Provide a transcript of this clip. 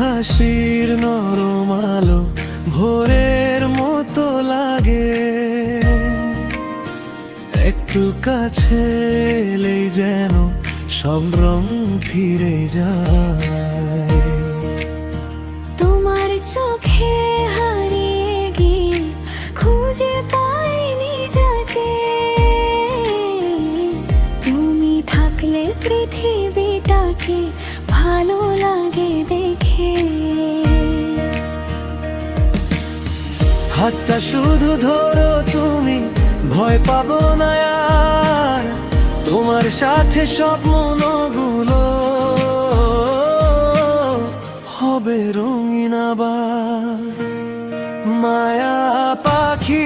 হাসির নরম আলো ভোরের মতো লাগে, একটু কাছে এলেই যেন সব রং ফিরে যায়। তোমার চোখে হারিয়ে গিয়ে খুঁজে পাইনি যাকে, তুমি থাকলে পৃথিবীটাকে ভালো লাগে দেখে। হাতটা শুধু ধরো তুমি, ভয় পাবো না আর, তোমার সাথে স্বপ্নগুলো হবে রঙিন আবার। মায়া পাখি